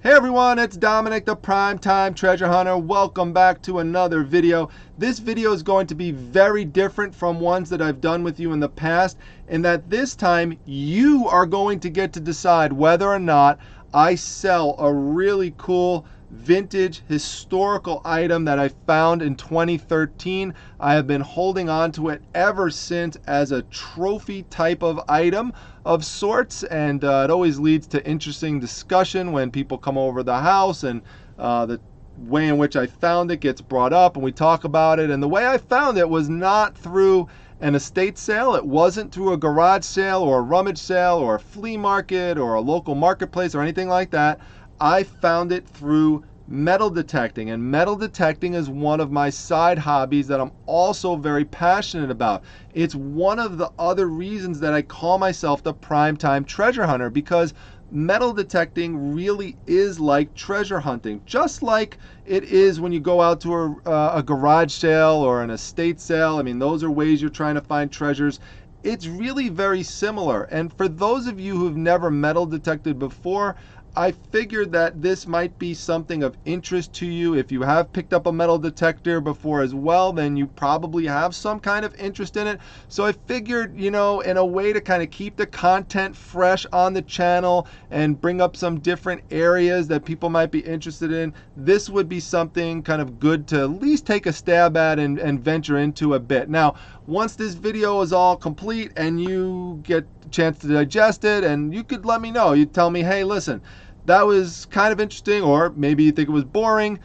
Hey everyone, it's Dominic, the Primetime Treasure Hunter. Welcome back to another video. This video is going to be very different from ones that I've done with you in the past, in that this time you are going to get to decide whether or not I sell a really cool vintage historical item that I found in 2013. I have been holding on to it ever since as a trophy type of item of sorts, and it always leads to interesting discussion when people come over the house, and the way in which I found it gets brought up and we talk about it. And the way I found it was not through an estate sale. It wasn't through a garage sale or a rummage sale or a flea market or a local marketplace or anything like that. I found it through metal detecting, and metal detecting is one of my side hobbies that I'm also very passionate about. It's one of the other reasons that I call myself the Primetime Treasure Hunter, because metal detecting really is like treasure hunting, just like it is when you go out to a garage sale or an estate sale. I mean, those are ways you're trying to find treasures. It's really very similar. And for those of you who've never metal detected before, I figured that this might be something of interest to you. If you have picked up a metal detector before as well, then you probably have some kind of interest in it. So I figured, in a way to kind of keep the content fresh on the channel and bring up some different areas that people might be interested in, this would be something kind of good to at least take a stab at and venture into a bit. Now, once this video is all complete and you get a chance to digest it, and you could let me know, you tell me, hey, listen, that was kind of interesting, or maybe you think it was boring,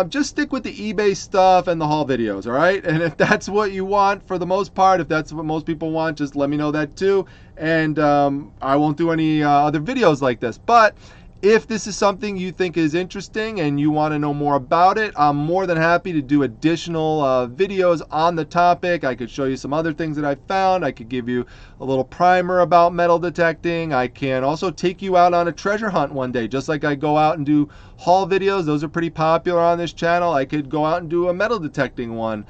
just stick with the eBay stuff and the haul videos, all right? And if that's what you want, for the most part, if that's what most people want, just let me know that too. And I won't do any other videos like this. But if this is something you think is interesting and you want to know more about it, I'm more than happy to do additional videos on the topic. I could show you some other things that I found. I could give you a little primer about metal detecting. I can also take you out on a treasure hunt one day, just like I go out and do haul videos. Those are pretty popular on this channel. I could go out and do a metal detecting one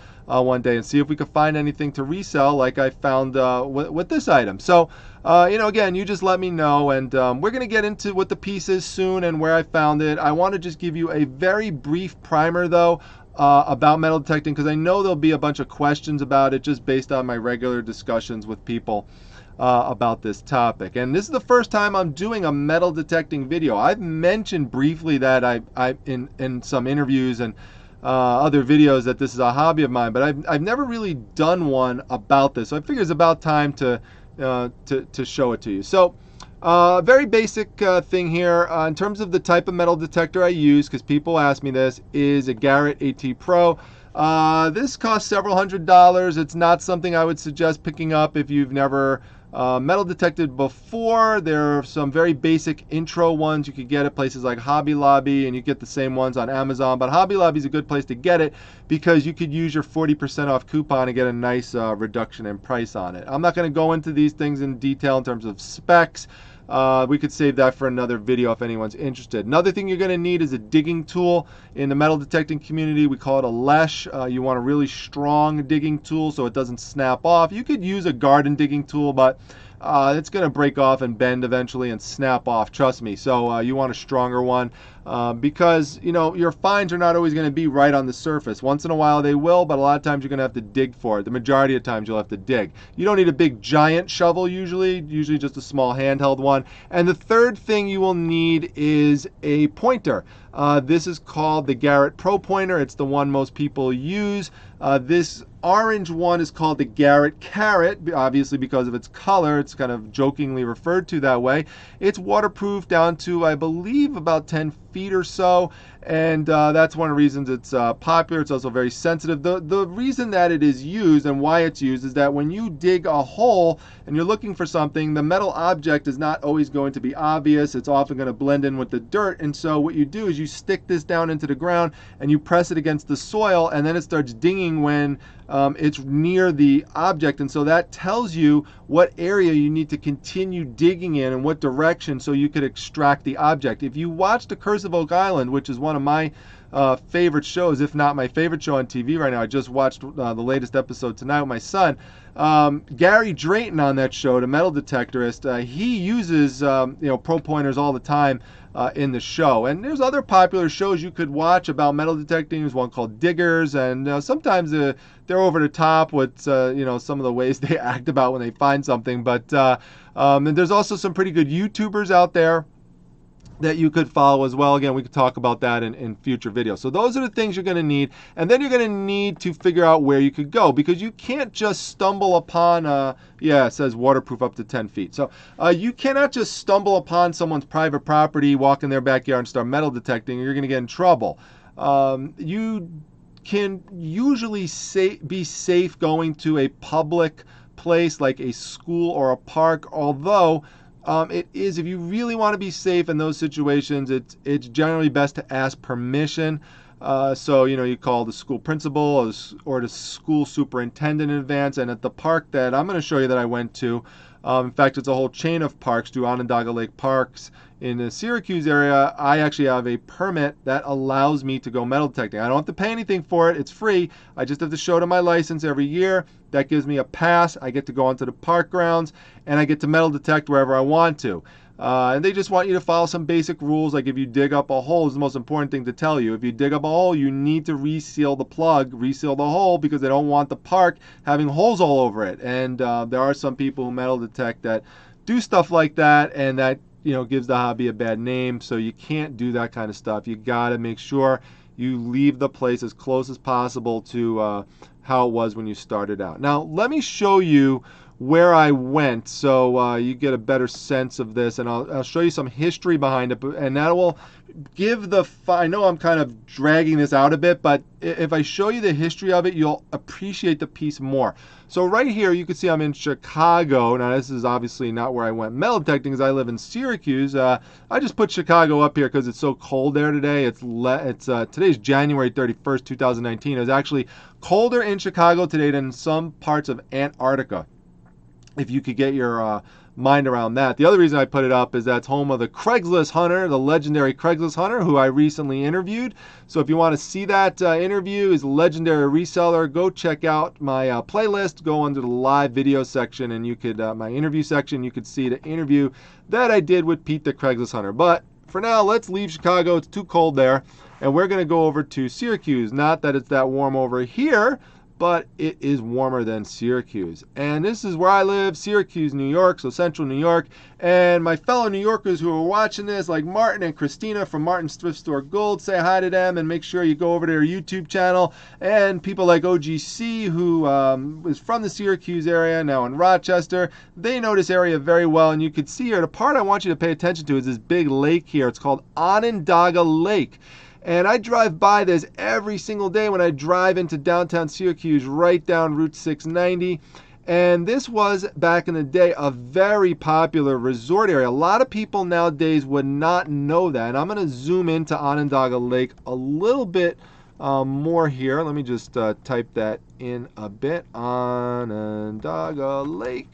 day and see if we could find anything to resell like I found with this item. So again, you just let me know, and we're going to get into what the piece is soon and where I found it. I want to just give you a very brief primer, though, about metal detecting, because I know there'll be a bunch of questions about it just based on my regular discussions with people about this topic. And this is the first time I'm doing a metal detecting video. I've mentioned briefly that I in some interviews and other videos that this is a hobby of mine, but I've never really done one about this. So I figure it's about time to show it to you. So very basic thing here in terms of the type of metal detector I use, because people ask me this, is a Garrett AT Pro. This costs several $100s. It's not something I would suggest picking up if you've never metal detected before. There are some very basic intro ones you could get at places like Hobby Lobby, and you get the same ones on Amazon. But Hobby Lobby is a good place to get it because you could use your 40% off coupon and get a nice reduction in price on it. I'm not going to go into these things in detail in terms of specs. We could save that for another video if anyone's interested. Another thing you're going to need is a digging tool. In the metal detecting community, we call it a lesh. You want a really strong digging tool so it doesn't snap off. You could use a garden digging tool, but it's going to break off and bend eventually and snap off, trust me. So you want a stronger one because your finds are not always going to be right on the surface. Once in a while they will, but a lot of times you're going to have to dig for it. The majority of times you'll have to dig. You don't need a big giant shovel usually just a small handheld one. And the third thing you will need is a pointer. This is called the Garrett Pro Pointer. It's the one most people use. This orange one is called the Garrett Carrot, obviously because of its color. It's kind of jokingly referred to that way. It's waterproof down to, I believe, about 10 feet or so, and that's one of the reasons it's popular. It's also very sensitive. The reason that it is used and why it's used is that when you dig a hole and you're looking for something, the metal object is not always going to be obvious. It's often going to blend in with the dirt, and so what you do is you stick this down into the ground and you press it against the soil, and then it starts dinging when it's near the object, and so that tells you what area you need to continue digging in and what direction so you could extract the object. If you watch The Curse of Oak Island, which is one of my favorite shows, if not my favorite show on TV right now. I just watched the latest episode tonight with my son. Gary Drayton on that show, the metal detectorist, he uses pro pointers all the time in the show. And there's other popular shows you could watch about metal detecting. There's one called Diggers, and sometimes they're over the top with some of the ways they act about when they find something. But and there's also some pretty good YouTubers out there that you could follow as well. Again, we could talk about that in future videos. So those are the things you're going to need. And then you're going to need to figure out where you could go, because you can't just stumble upon, it says waterproof up to 10 feet. So you cannot just stumble upon someone's private property, walk in their backyard and start metal detecting, or you're going to get in trouble. You can usually be safe going to a public place like a school or a park, although it is, if you really want to be safe in those situations, it's generally best to ask permission. So you call the school principal or the school superintendent in advance. And at the park that I'm going to show you that I went to, in fact, it's a whole chain of parks through Onondaga Lake Parks in the Syracuse area. I actually have a permit that allows me to go metal detecting. I don't have to pay anything for it. It's free. I just have to show them my license every year. That gives me a pass. I get to go onto the park grounds, and I get to metal detect wherever I want to. And they just want you to follow some basic rules, like if you dig up a hole, is the most important thing to tell you. If you dig up a hole, you need to reseal the plug, reseal the hole, because they don't want the park having holes all over it. And there are some people who metal detect that do stuff like that, and that gives the hobby a bad name. So you can't do that kind of stuff. You got to make sure you leave the place as close as possible to how it was when you started out. Now, let me show you where I went so you get a better sense of this, and I'll show you some history behind it, and that will give I know I'm kind of dragging this out a bit, but if I show you the history of it, you'll appreciate the piece more. So right here, you can see I'm in Chicago. Now, this is obviously not where I went metal detecting, because I live in Syracuse. I just put Chicago up here because it's so cold there today. Today's January 31st, 2019. It was actually colder in Chicago today than some parts of Antarctica, if you could get your mind around that. The other reason I put it up is that's home of the Craigslist hunter, the legendary Craigslist hunter, who I recently interviewed. So if you want to see that interview, is a legendary reseller, go check out my playlist, go under the live video section, and you could, my interview section, you could see the interview that I did with Pete the Craigslist hunter. But for now, let's leave Chicago. It's too cold there, and we're going to go over to Syracuse. Not that it's that warm over here, but it is warmer than Syracuse. And this is where I live, Syracuse, New York, so central New York. And my fellow New Yorkers who are watching this, like Martin and Christina from Martin's Thrift Store Gold, say hi to them, and make sure you go over to their YouTube channel. And people like OGC, who is from the Syracuse area, now in Rochester, they know this area very well. And you can see here, the part I want you to pay attention to is this big lake here. It's called Onondaga Lake. And I drive by this every single day when I drive into downtown Syracuse, right down Route 690. And this was, back in the day, a very popular resort area. A lot of people nowadays would not know that. And I'm going to zoom into Onondaga Lake a little bit more here. Let me just type that in a bit. Onondaga Lake.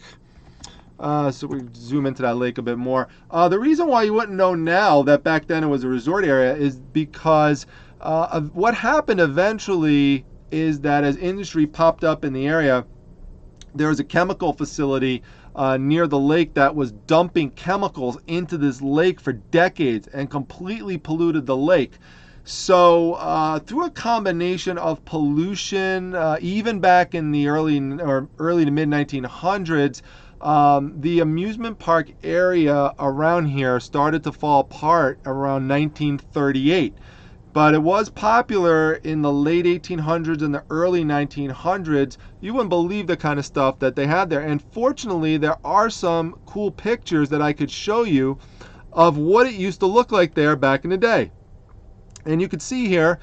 So we zoom into that lake a bit more. The reason why you wouldn't know now that back then it was a resort area is because of what happened eventually is that as industry popped up in the area, there was a chemical facility near the lake that was dumping chemicals into this lake for decades and completely polluted the lake. So through a combination of pollution, even back in the early to mid 1900s, the amusement park area around here started to fall apart around 1938. But it was popular in the late 1800s and the early 1900s. You wouldn't believe the kind of stuff that they had there. And fortunately, there are some cool pictures that I could show you of what it used to look like there back in the day. And you can see here,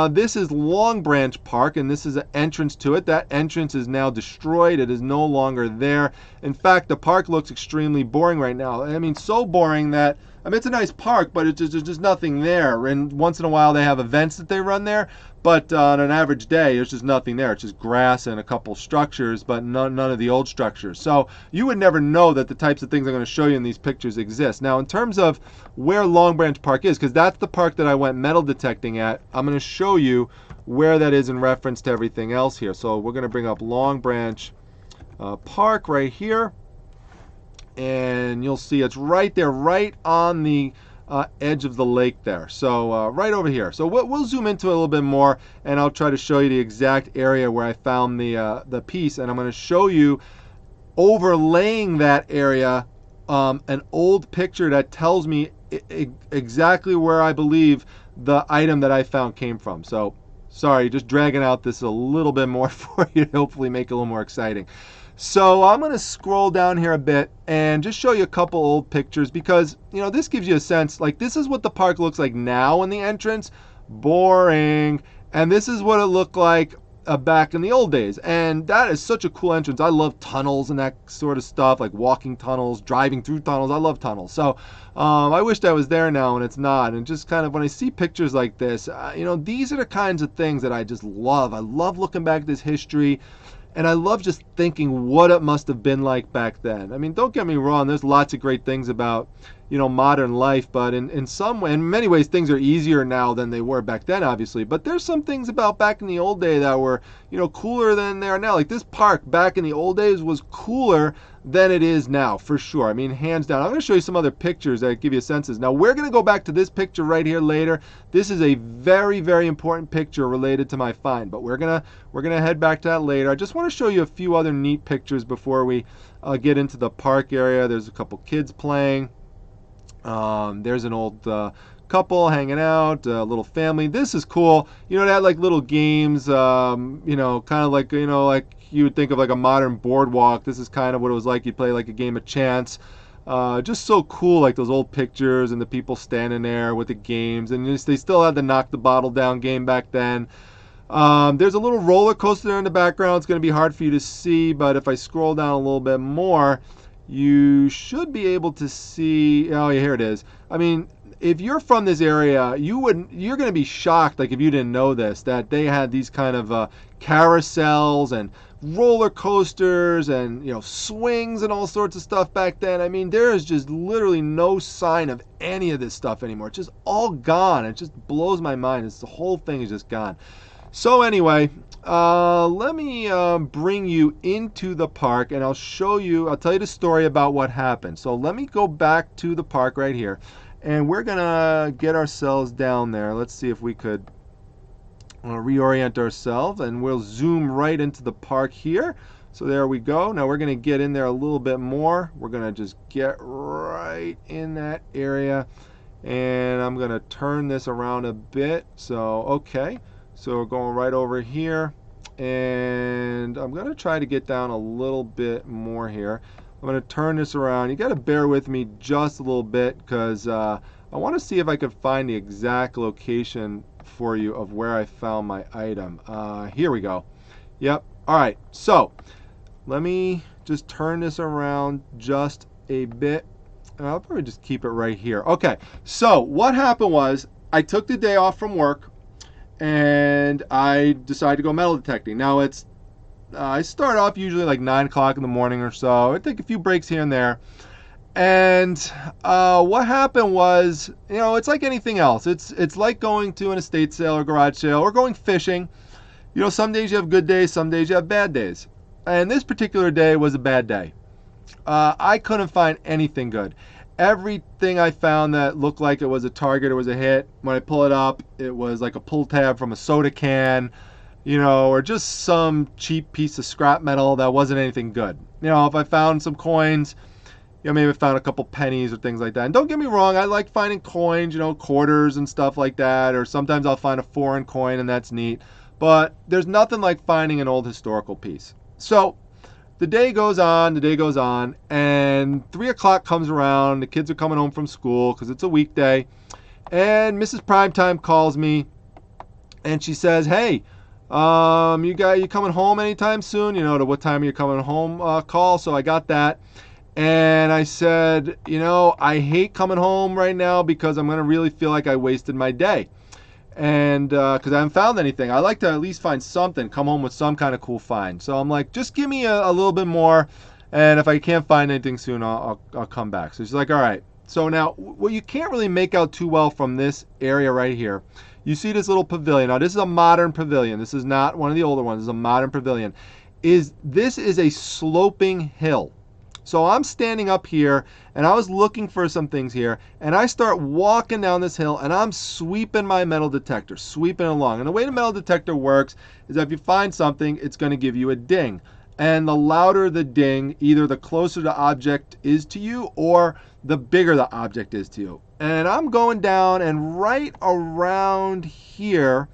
this is Long Branch Park, and this is an entrance to it. That entrance is now destroyed. It is no longer there. In fact, the park looks extremely boring right now. I mean, so boring that I mean, it's a nice park, but it's just nothing there. And once in a while they have events that they run there, but on an average day, there's just nothing there. It's just grass and a couple structures, but none of the old structures. So you would never know that the types of things I'm going to show you in these pictures exist. Now, in terms of where Long Branch Park is, because that's the park that I went metal detecting at, I'm going to show you where that is in reference to everything else here. So we're going to bring up Long Branch Park right here, and you'll see it's right there, right on the edge of the lake there. So right over here. So we'll zoom into it a little bit more, and I'll try to show you the exact area where I found the piece, and I'm going to show you overlaying that area an old picture that tells me exactly where I believe the item that I found came from. So sorry, just dragging out this a little bit more for you to hopefully make it a little more exciting. So I'm going to scroll down here a bit and just show you a couple old pictures, because, you know, this gives you a sense, like, this is what the park looks like now in the entrance. Boring. And this is what it looked like back in the old days. And that is such a cool entrance. I love tunnels and that sort of stuff, like walking tunnels, driving through tunnels. I love tunnels. So I wish I was there now, and it's not. And just kind of when I see pictures like this, you know, these are the kinds of things that I just love. I love looking back at this history. And I love just thinking what it must have been like back then. I mean, don't get me wrong, there's lots of great things about, you know, modern life, but in some way, in many ways, things are easier now than they were back then, obviously. But there's some things about back in the old day that were, you know, cooler than they are now. Like this park back in the old days was cooler than it is now, for sure. I mean, hands down. I'm going to show you some other pictures that give you senses. Now, we're going to go back to this picture right here later. This is a very, very important picture related to my find, but we're gonna head back to that later. I just want to show you a few other neat pictures before we get into the park area. There's a couple kids playing. There's an old couple hanging out, a little family. This is cool. You know, they had like little games, you know, kind of like, you know, like you would think of like a modern boardwalk. This is kind of what it was like. You'd play like a game of chance. Just so cool, like those old pictures and the people standing there with the games. And they still had the knock the bottle down game back then. There's a little roller coaster there in the background. It's going to be hard for you to see, but if I scroll down a little bit more, you should be able to see. Oh, yeah, here it is. I mean, if you're from this area, you're going to be shocked, like if you didn't know this, that they had these kind of carousels and roller coasters and, you know, swings and all sorts of stuff back then. I mean, there is just literally no sign of any of this stuff anymore. It's just all gone. It just blows my mind. The whole thing is just gone. So anyway, let me bring you into the park, and I'll tell you the story about what happened. So let me go back to the park right here, and we're gonna get ourselves down there. Let's see if we could reorient ourselves, and we'll zoom right into the park here. So there we go. Now we're gonna get in there a little bit more. We're gonna just get right in that area, and I'm gonna turn this around a bit. So okay. So we're going right over here, and I'm going to try to get down a little bit more here. I'm going to turn this around. You got to bear with me just a little bit, because I want to see if I could find the exact location for you of where I found my item. Here we go. Yep. All right. So let me just turn this around just a bit. I'll probably just keep it right here. Okay. So what happened was I took the day off from work, and I decided to go metal detecting. Now I start off usually like 9 o'clock in the morning or so. I take a few breaks here and there. And what happened was, you know, it's like anything else. It's like going to an estate sale or garage sale or going fishing. You know, some days you have good days, some days you have bad days. And this particular day was a bad day. I couldn't find anything good. Everything I found that looked like it was a target or was a hit, when I pull it up, it was like a pull tab from a soda can, you know, or just some cheap piece of scrap metal that wasn't anything good. You know, if I found some coins, you know, maybe I found a couple pennies or things like that. And don't get me wrong, I like finding coins, you know, quarters and stuff like that, or sometimes I'll find a foreign coin and that's neat. But there's nothing like finding an old historical piece. So the day goes on, and 3 o'clock comes around. The kids are coming home from school because it's a weekday, and Mrs. Primetime calls me, and she says, "Hey, you coming home anytime soon?" You know, to what time are you coming home call. So I got that, And I said, you know, I hate coming home right now because I'm going to really feel like I wasted my day. And because I haven't found anything. I like to at least find something, come home with some kind of cool find. So I'm like, just give me a little bit more. And if I can't find anything soon, I'll come back. So she's like, all right. So now, what you can't really make out too well from this area right here, you see this little pavilion. Now, this is a modern pavilion. This is not one of the older ones. This is a modern pavilion. This is a sloping hill. So I'm standing up here and I was looking for some things here, and I start walking down this hill and I'm sweeping my metal detector, sweeping along. And the way the metal detector works is that if you find something, it's going to give you a ding. And the louder the ding, either the closer the object is to you or the bigger the object is to you. And I'm going down, and right around here,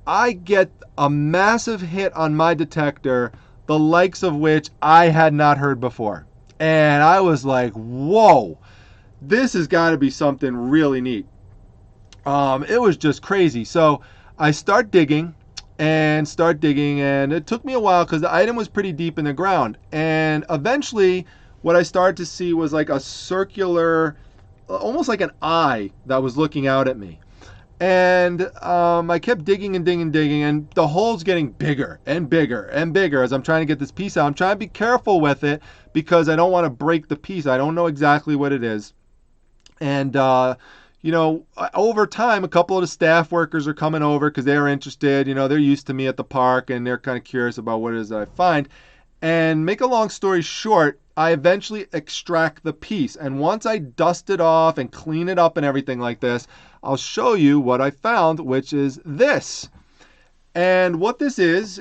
I get a massive hit on my detector, the likes of which I had not heard before. And I was like, whoa, this has got to be something really neat. It was just crazy. So I start digging, and it took me a while because the item was pretty deep in the ground. And eventually, what I started to see was like a circular, almost like an eye that was looking out at me. And I kept digging and digging, and the hole's getting bigger and bigger and bigger as I'm trying to get this piece out. I'm trying to be careful with it because I don't want to break the piece. I don't know exactly what it is. And, you know, over time, a couple of the staff workers are coming over because they're interested. You know, they're used to me at the park, and they're kind of curious about what it is that I find. And make a long story short, I eventually extract the piece. And once I dust it off and clean it up and everything like this, I'll show you what I found, which is this. And what this is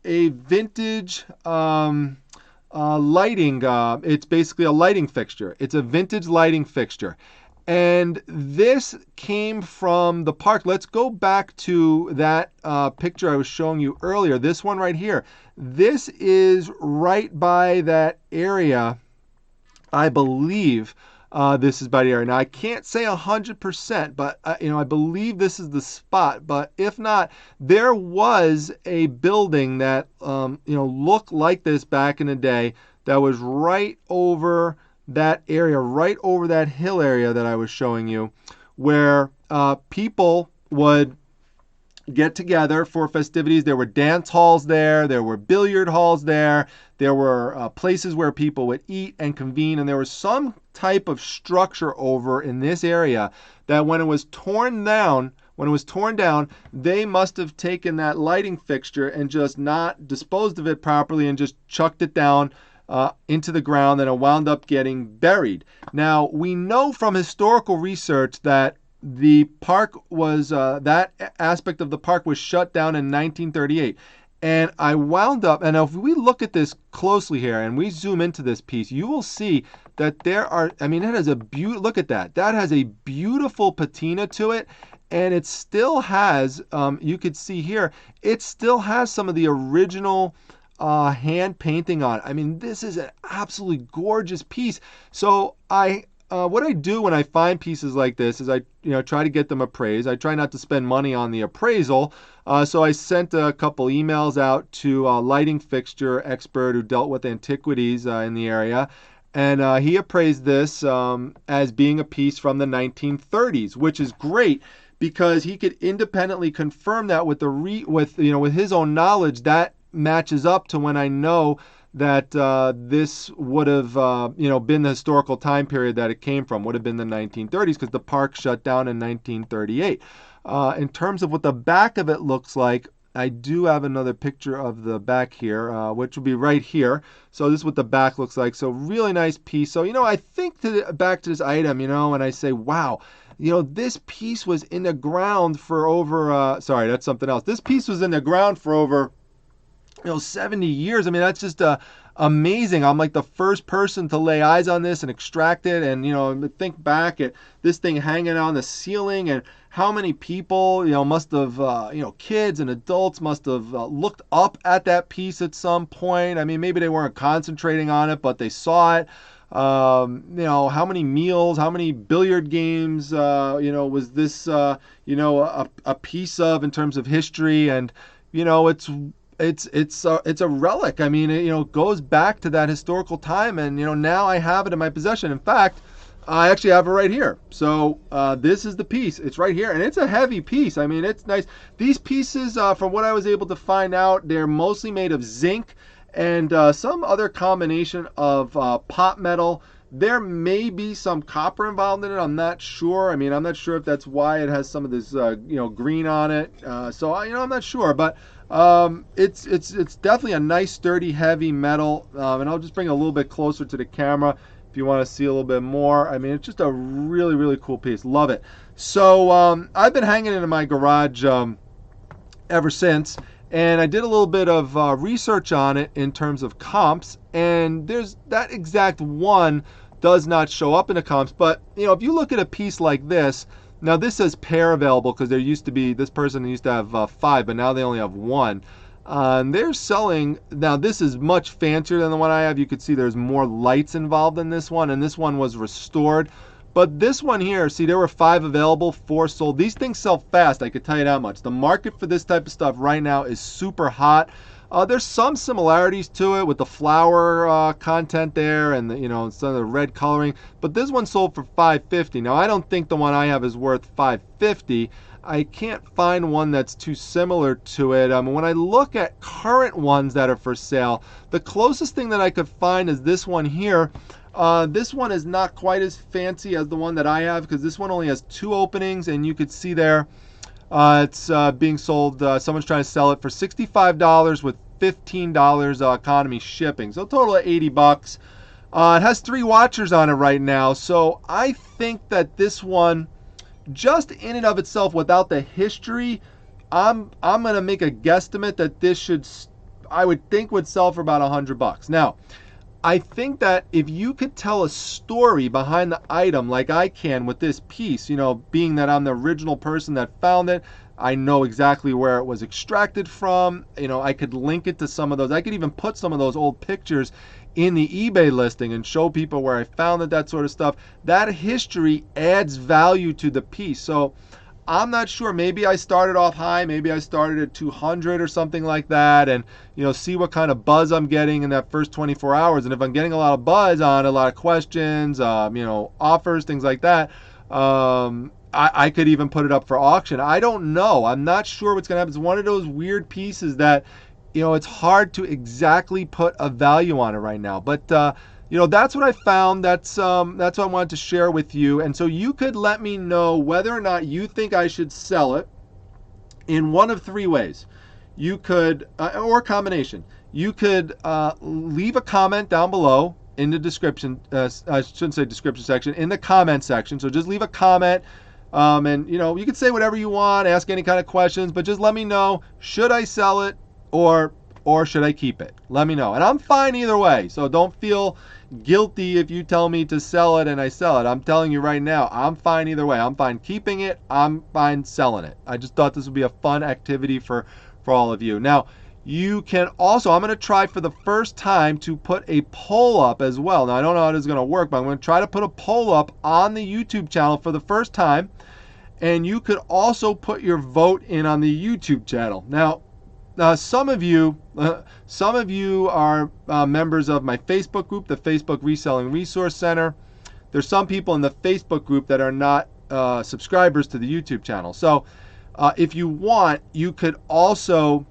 a vintage lighting. It's basically a lighting fixture. It's a vintage lighting fixture. And this came from the park. Let's go back to that picture I was showing you earlier. This one right here. This is right by that area, I believe. This is by the area. Now, I can't say 100%, but I believe this is the spot. But if not, there was a building that looked like this back in the day that was right over that area, right over that hill area that I was showing you, where people would get together for festivities. There were dance halls there. There were billiard halls there. There were places where people would eat and convene. And there was some type of structure over in this area that when it was torn down, they must have taken that lighting fixture and just not disposed of it properly and just chucked it down into the ground, and it wound up getting buried. Now, we know from historical research that the park was, that aspect of the park was shut down in 1938. And I wound up, and if we look at this closely here and we zoom into this piece, you will see that there are, it has a look at that. That has a beautiful patina to it. And it still has, you could see here, it still has some of the original hand painting on it. This is an absolutely gorgeous piece. So what I do when I find pieces like this is I try to get them appraised. I try not to spend money on the appraisal. So I sent a couple emails out to a lighting fixture expert who dealt with antiquities in the area. And he appraised this as being a piece from the 1930s, which is great because he could independently confirm that with his own knowledge. That matches up to when I know that this would have been the historical time period that it came from, would have been the 1930s, because the park shut down in 1938. In terms of what the back of it looks like, I do have another picture of the back here, which will be right here. So this is what the back looks like. So really nice piece. So, I think back to this item, and I say, wow, this piece was in the ground for over, sorry, that's something else. This piece was in the ground for over 70 years. That's just amazing. I'm like the first person to lay eyes on this and extract it, and think back at this thing hanging on the ceiling, and how many people must have kids and adults must have looked up at that piece at some point. Maybe they weren't concentrating on it, but they saw it. How many meals, how many billiard games was this a piece of in terms of history. And it's a relic. I mean, it goes back to that historical time, and now I have it in my possession. In fact, I actually have it right here. So this is the piece. It's right here, and it's a heavy piece. I mean, it's nice. These pieces, from what I was able to find out, they're mostly made of zinc and some other combination of pot metal. There may be some copper involved in it. I'm not sure. I mean, I'm not sure if that's why it has some of this, green on it. So I'm not sure, but it's definitely a nice, sturdy, heavy metal. And I'll just bring it a little bit closer to the camera if you want to see a little bit more. I mean, it's just a really, really cool piece. Love it. So I've been hanging it in my garage ever since. And I did a little bit of research on it in terms of comps, and there's that exact one does not show up in the comps. But if you look at a piece like this, now this says pair available because there used to be, this person used to have 5, but now they only have 1. And they're selling, now this is much fancier than the one I have. You could see there's more lights involved in this one, and this one was restored. But this one here, see, there were 5 available, 4 sold. These things sell fast, I could tell you that much. The market for this type of stuff right now is super hot. There's some similarities to it with the flower content there and some of the red coloring. But this one sold for $550. Now, I don't think the one I have is worth $550. I can't find one that's too similar to it. When I look at current ones that are for sale, the closest thing that I could find is this one here. This one is not quite as fancy as the one that I have because this one only has 2 openings, and you could see there it's being sold. Someone's trying to sell it for $65 with $15 economy shipping, so a total of $80. It has 3 watchers on it right now, so I think that this one, just in and of itself, without the history, I'm gonna make a guesstimate that this should, I would think, would sell for about $100. Now, I think that if you could tell a story behind the item like I can with this piece, being that I'm the original person that found it, I know exactly where it was extracted from, I could link it to some of those. I could even put some of those old pictures in the eBay listing and show people where I found it, that sort of stuff. That history adds value to the piece. So I'm not sure. Maybe I started off high. Maybe I started at 200 or something like that, and see what kind of buzz I'm getting in that first 24 hours. And if I'm getting a lot of buzz on it, a lot of questions, offers, things like that, I could even put it up for auction. I don't know. I'm not sure what's going to happen. It's one of those weird pieces that it's hard to exactly put a value on it right now. But that's what I found. That's what I wanted to share with you. And so you could let me know whether or not you think I should sell it in one of 3 ways. You could, or a combination. You could leave a comment down below in the description. I shouldn't say description section, in the comment section. So just leave a comment. And you can say whatever you want, ask any kind of questions, but just let me know, should I sell it or should I keep it? Let me know. And I'm fine either way. So don't feel guilty if you tell me to sell it and I sell it. I'm telling you right now, I'm fine either way. I'm fine keeping it. I'm fine selling it. I just thought this would be a fun activity for all of you. Now, you can also, I'm going to try for the first time to put a poll up as well. Now, I don't know how this is going to work, but I'm going to try to put a poll up on the YouTube channel for the first time. And you could also put your vote in on the YouTube channel. Now, some of you are members of my Facebook group, the Facebook Reselling Resource Center. There's some people in the Facebook group that are not subscribers to the YouTube channel. So if you want, you could also,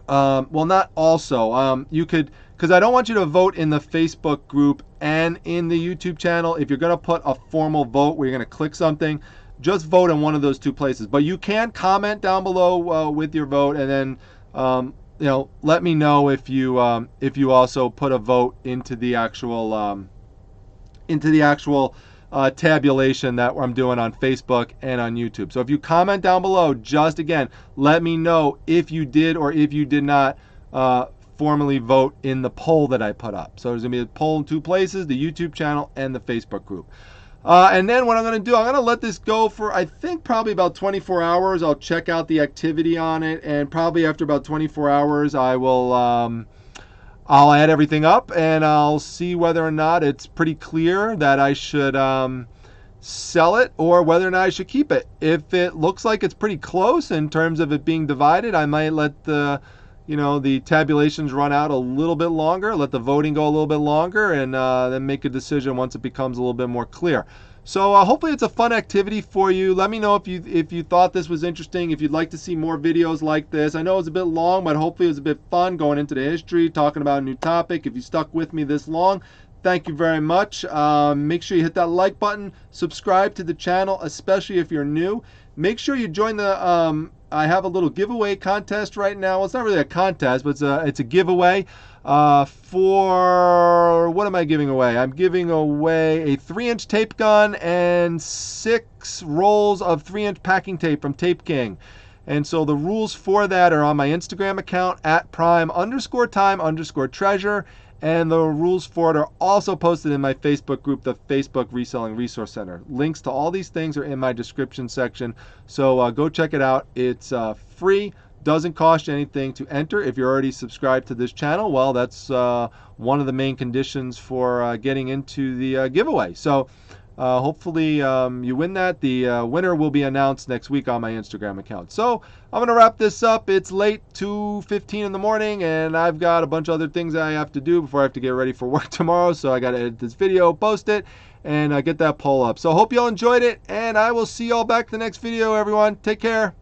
you could, because I don't want you to vote in the Facebook group and in the YouTube channel. If you're going to put a formal vote where you're going to click something, just vote in one of those 2 places. But you can comment down below with your vote, and then let me know if you also put a vote into the actual tabulation that I'm doing on Facebook and on YouTube. So if you comment down below, just again, let me know if you did or if you did not formally vote in the poll that I put up. So there's going to be a poll in 2 places, the YouTube channel and the Facebook group. And then what I'm going to do, I'm going to let this go for, I think, probably about 24 hours. I'll check out the activity on it, and probably after about 24 hours, I will, I'll add everything up, and I'll see whether or not it's pretty clear that I should sell it or whether or not I should keep it. If it looks like it's pretty close in terms of it being divided, I might let the the tabulations run out a little bit longer, let the voting go a little bit longer, and then make a decision once it becomes a little bit more clear. So hopefully it's a fun activity for you. Let me know if you thought this was interesting, if you'd like to see more videos like this. I know it was a bit long, but hopefully it was a bit fun going into the history, talking about a new topic. If you stuck with me this long, thank you very much. Make sure you hit that like button, subscribe to the channel, especially if you're new. Make sure you join the, I have a little giveaway contest right now. Well, it's not really a contest, but it's a giveaway for, what am I giving away? I'm giving away a 3-inch tape gun and 6 rolls of 3-inch packing tape from Tape King. And so the rules for that are on my Instagram account at prime_time_treasure. And the rules for it are also posted in my Facebook group, the Facebook Reselling Resource Center. Links to all these things are in my description section. So go check it out. It's free, doesn't cost you anything to enter. If you're already subscribed to this channel, well, that's one of the main conditions for getting into the giveaway. So hopefully you win that. The winner will be announced next week on my Instagram account. So I'm going to wrap this up. It's late, 2:15 in the morning, and I've got a bunch of other things I have to do before I have to get ready for work tomorrow. So I got to edit this video, post it, and get that poll up. So hope you all enjoyed it, and I will see you all back in the next video, everyone. Take care.